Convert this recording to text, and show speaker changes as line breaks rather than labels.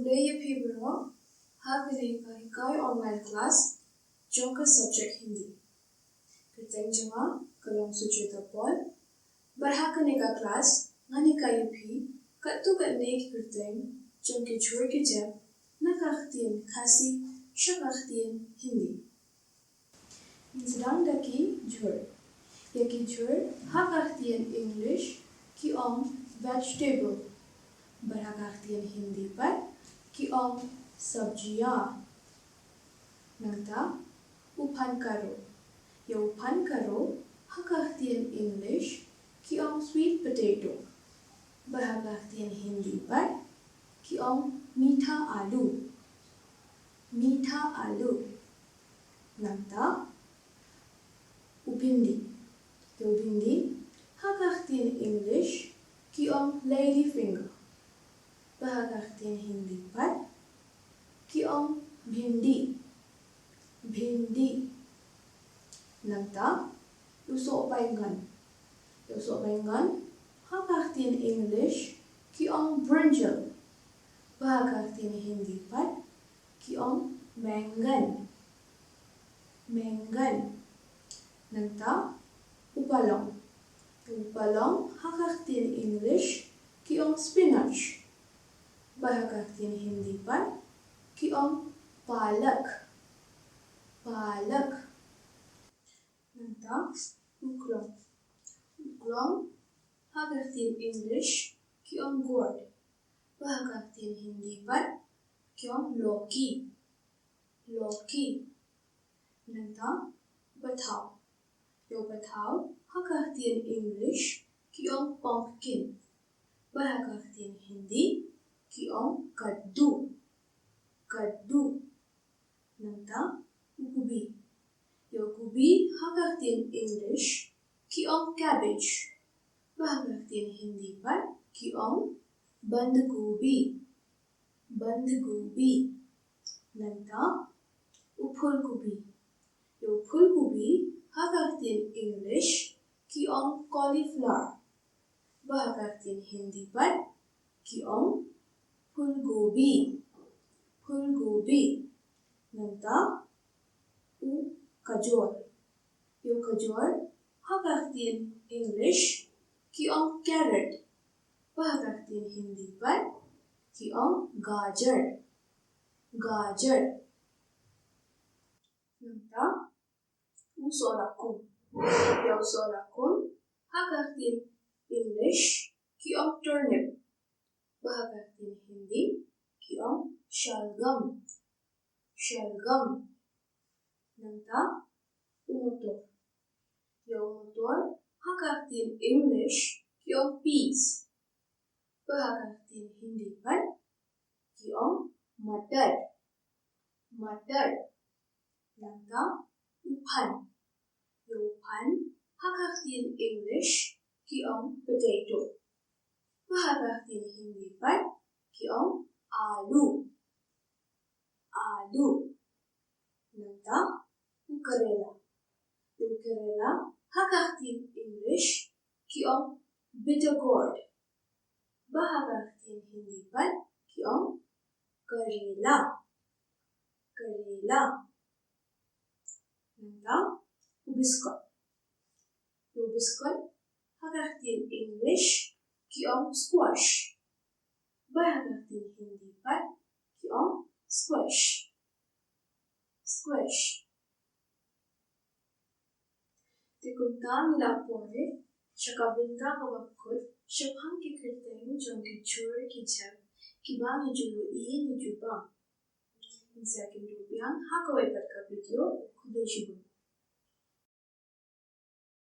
Today people have a online class jonka subject Hindi. Kiteng jama kalam sucheta pol barhakane ka class ngani ka yupi katu katne kiteng jonki chur ke jab nakahtien khasi shakahtien Hindi. Insdang daki jur. Yaki jur hakahtien English ki vegetable. Barhakahtien Hindi par ki Sabjiyon. Nanta uphan karo. Ya uphan karo hakahtien English ki sweet potato. Barhakahtien Hindi par ki meetha aloo. Meetha aloo. Nanta ubhindi. Ya ubhindi hakahtien English ki lady finger. Barhakahtien Hindi par ki bhindi. Bhindi. Nanta usok baingan. Usok baingan hakahtien English ki Brinjal. Barhakahtien Hindi par ki mangan. Mangan. Nanta upalong. Upalong hakahtien English ki spinach. Barhakahtien Hindi par ki palak. Palak. Nanta uklong. Uklong hakahtien English ki gourd. Barhakahtien Hindi par ki loki. Loki. Nanta bathaw. Yo bathaw hakahtien English ki pumpkin. Barhakahtien Hindi ki kaddu. Kaddu. Nanta gobi. Yo gobi hakahtien English ki cabbage. Barhakahtien Hindi par ki band gobi. Band gobi. Nanta uphul gobi. Yo phul gobi hakahtien English ki cauliflower. Barhakahtien Hindi par ki phul gobi. Phul gobi. Nanta kajor. Yo kajor hakahtien English ki carrot. Barhakahtien Hindi par ki gajar. Gajar. Nanta sorakun. Yo sorakun hakahtien English ki turnip. Barhakahtien Hindi ki shalgam. Shalgam. Nanta motor. Yo motor hakahtien English ki peas. Barhakahtien Hindi par ki matar. Matar. Nanta uphan. Yo uphan hakahtien English ki potato. Barhakahtien Hindi par ki aloo. Aloo. Nanta karela. Yo karela hakahtien English ki bitter gourd. Barhakahtien Hindi par ki karela. Karela. Nanta biscuit. Yo biscuit hakahtien English ki squash. Barhakahtien Hindi par ki squash. Squash. Tikunta nila pore shakabinta kawakut shabhang ki kirteng jonki chur ki jab ki bangi julu ni juba. In second rupiang hakawai par ka video khude shubhu.